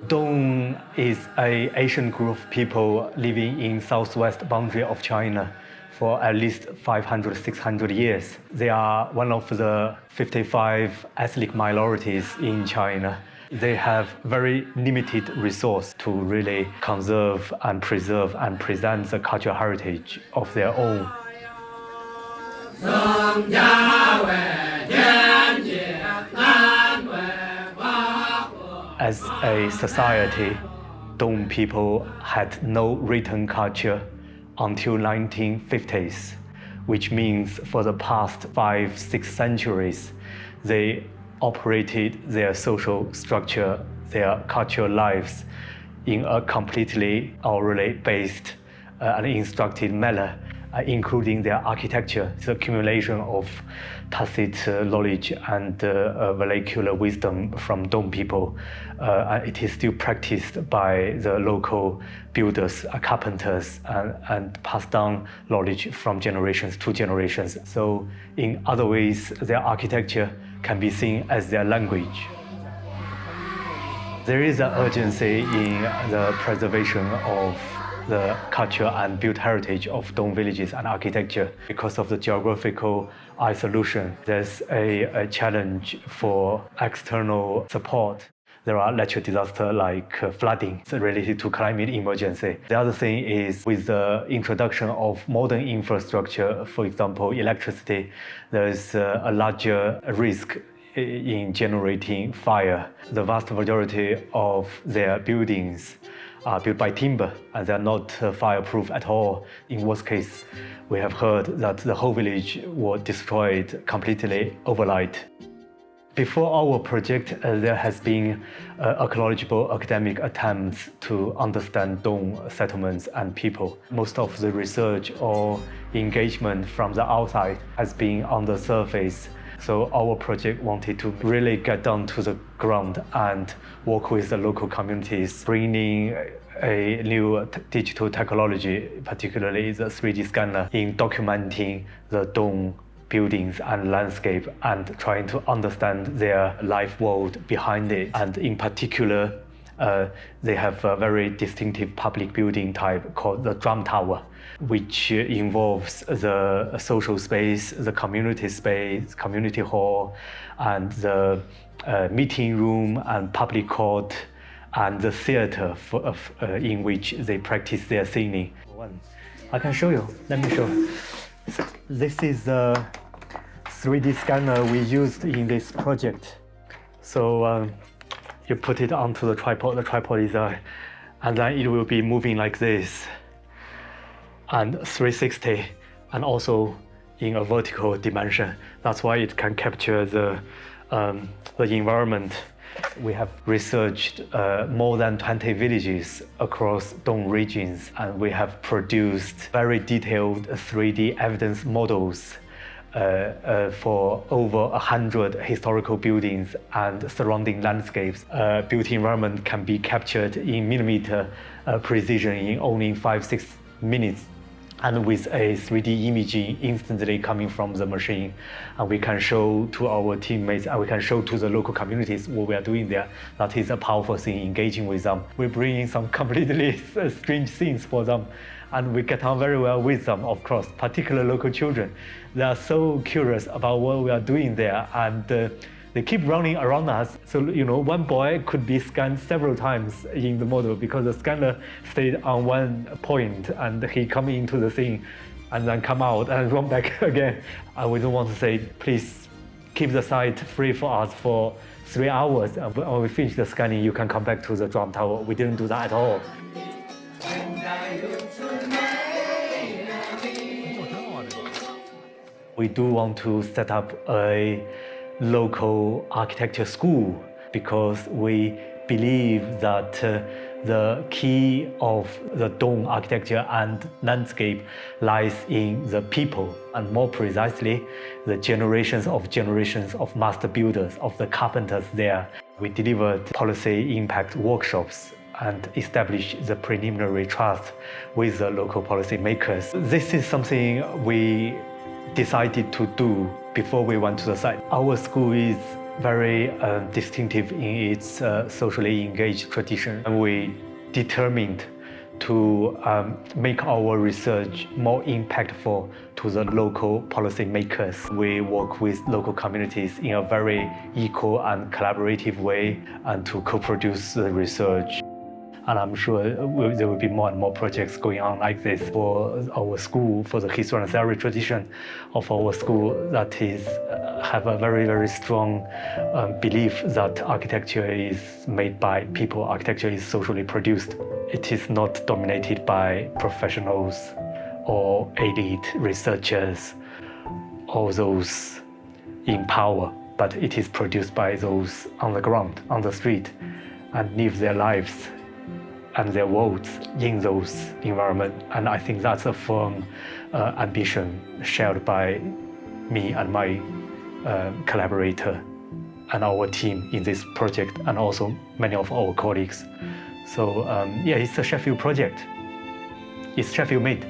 Dong is an Asian group of people living in southwest boundary of China for at least 500, 600 years. They are one of the 55 ethnic minorities in China. They have very limited resource to really conserve and preserve and present the cultural heritage of their own. As a society, Dong people had no written culture until 1950s, which means for the past 5-6 centuries, they operated their social structure, their cultural lives in a completely orally based and instructed manner, including their architecture, the accumulation of tacit knowledge and vernacular wisdom from Dong people. It is still practiced by the local builders, carpenters, and passed down knowledge from generations to generations. So in other ways, their architecture can be seen as their language. There is an urgency in the preservation of the culture and built heritage of Dong villages and architecture. Because of the geographical isolation, there's a challenge for external support. There are natural disasters like flooding related to climate emergency. The other thing is with the introduction of modern infrastructure, for example, electricity, there's a larger risk in generating fire. The vast majority of their buildings are built by timber and they're not fireproof at all. In worst case, we have heard that the whole village was destroyed completely overnight. Before our project, there has been archaeological academic attempts to understand Dong settlements and people. Most of the research or engagement from the outside has been on the surface. So our project wanted to really get down to the ground and work with the local communities, bringing a new digital technology, particularly the 3D scanner, in documenting the Dong buildings and landscape and trying to understand their life world behind it. And in particular, they have a very distinctive public building type called the drum tower, which involves the social space, the community space, community hall, and the meeting room and public court, and the theater in which they practice their singing. I can show you. Let me show. This is the 3D scanner we used in this project. So you put it onto the tripod. The tripod is and then it will be moving like this, and 360, and also in a vertical dimension. That's why it can capture the environment. We have researched more than 20 villages across Dong regions, and we have produced very detailed 3D evidence models for over 100 historical buildings and surrounding landscapes. Built environment can be captured in millimeter precision in only 5-6 minutes, and with a 3D imaging instantly coming from the machine. And we can show to our teammates and we can show to the local communities what we are doing there. That is a powerful thing, engaging with them. We bring in some completely strange things for them, and we get on very well with them, of course, particularly local children. They are so curious about what we are doing there, and they keep running around us. So, one boy could be scanned several times in the model because the scanner stayed on one point and he come into the scene and then come out and run back again. And we don't want to say, please keep the site free for us for 3 hours. And when we finish the scanning, you can come back to the drum tower. We didn't do that at all. We do want to set up a local architecture school because we believe that the key of the Dong architecture and landscape lies in the people, and more precisely, the generations of master builders, of the carpenters there. We delivered policy impact workshops and establish the preliminary trust with the local policymakers. This is something we decided to do before we went to the site. Our school is very distinctive in its socially engaged tradition, and we determined to make our research more impactful to the local policymakers. We work with local communities in a very equal and collaborative way and to co-produce the research. And I'm sure there will be more and more projects going on like this for our school, for the history and theory tradition of our school that is have a very, very strong belief that architecture is made by people, architecture is socially produced. It is not dominated by professionals or elite researchers or those in power, but it is produced by those on the ground, on the street, and live their lives and their worlds in those environments. And I think that's a firm ambition shared by me and my collaborator and our team in this project, and also many of our colleagues. So yeah, it's a Sheffield project. It's Sheffield made.